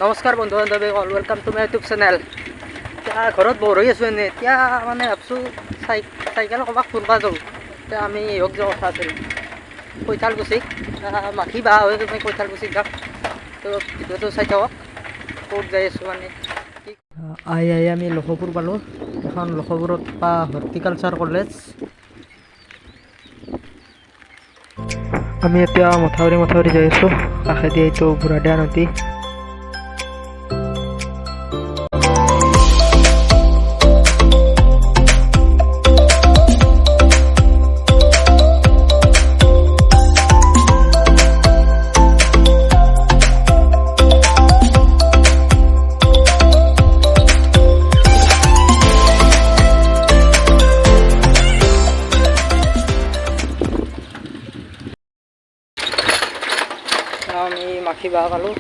নমস্কাৰ বন্ধু বান্ধৱী all welcome to my YouTube channel. এতিয়া ঘৰত বৰ হৈ আছোঁ এনেই। এতিয়া মানে ভাবছোঁ চাইকেল ক'ৰবাত ফুৰিব যাওঁ। এতিয়া আমি এওক যোৱা কথা আছিল কৈঠালকুছিক। মাখি বাহ হৈ তুমি কৈঠালকুছিক যাম। তো ভিডিঅ'টো চাই থাকক ক'ত যাই আছোঁ মানে আহি আমি লক্ষীপুৰ পালোঁ। এখন লক্ষীপুৰত পা হৰ্টিকালচাৰ কলেজ। আমি এতিয়া মথাউৰি যাই আছোঁ। কাষেদি এইটো বুঢ়াদিয়া নদী। আমি মাখি বাহ পালোঁ।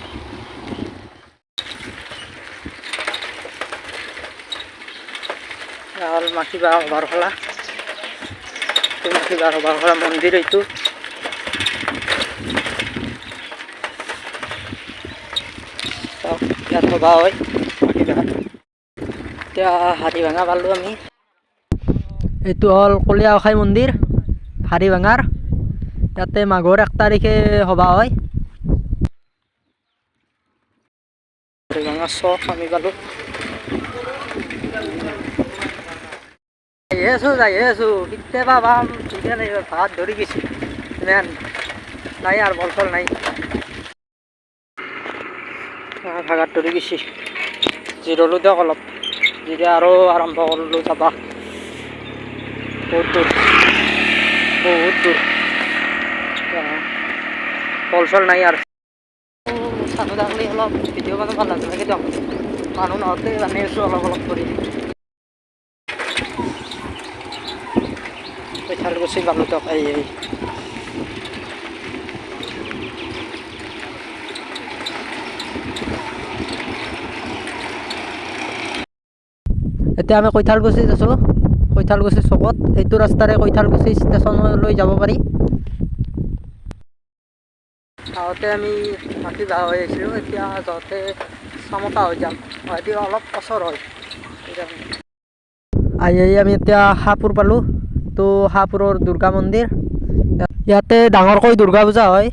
হ'ল মাখি বাহ অভাৰখলা। মাখি বাহ অভাৰখলা মন্দিৰ এইটো। ইয়াত সভা হয় মাখি বাহ। এতিয়া হাতী ভাঙা পালোঁ আমি। এইটো হ'ল কলীয়া গোঁসাই মন্দিৰ হাড়ি ভাঙাৰ। ইয়াতে মাঘৰ 1 তাৰিখে সভা হয়। হাড়ি ভাঙা চখ আমি পালোঁ। যাই আছোঁ কেতিয়াবা পাম ঠিকে নাই। ভাত ধৰি গৈছে ইমান নাই আৰু বল চল নাই। ভাগাত ধৰি গৈছে। জিৰলোঁ দিয়ক অলপ জিৰে আৰু আৰম্ভ কৰিলোঁ যাবা। বহুত দূৰ বল চল নাই আৰু চানু থাকলে অলপ ভিডিঅ' বনাব ভাল লাগে দিয়ক। মানুহ নহওঁতে জানি আছোঁ অলপ কৰি। কৈঠালকুছি পালোঁ দিয়ক আহি। এতিয়া আমি কৈঠালকুছিত আছোঁ। কৈঠালকুছি চকত এইটো ৰাস্তাৰে কৈঠালকুছি ষ্টেচনলৈ যাব পাৰি। যাওঁতে আমি মাখি বাহ হৈ আহিছিলোঁ। এতিয়া যাওঁতে চামতা হৈ যাম। হয়তো অলপ ওচৰ হয়। আহি আমি এতিয়া হাপুৰ পালোঁ। তো হাপুৰৰ দুৰ্গা মন্দিৰ। ইয়াতে ডাঙৰকৈ দুৰ্গা পূজা হয়।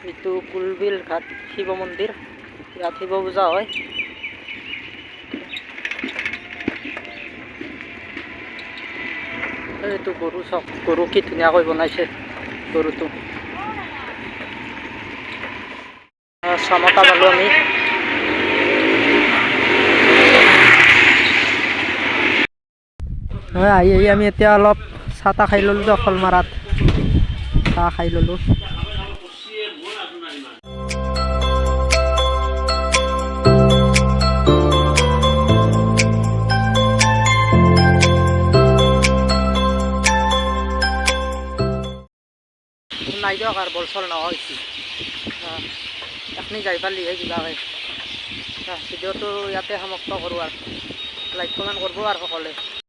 এইটো কুলবিল ঘাট শিৱ মন্দিৰ। ইয়াত শিৱ পূজা হয়। এইটো গৰু চাওক, গৰু কি ধুনীয়াকৈ বনাইছে গৰুটো। চামতা পালোঁ আমি। আহি আমি এতিয়া অলপ চাহ তাহ খাই ল'লোঁ দিয়ক। শলমাৰাত চাহ খাই ল'লোঁ। নাই দিয়ক আৰু বল চল নহয় এখনি যাই পালিহে কিবা হয়। ভিডিঅ'টো ইয়াতে সমাপ্ত কৰোঁ আৰু লাইক কমেণ্ট কৰিব আৰু সকলোৱে।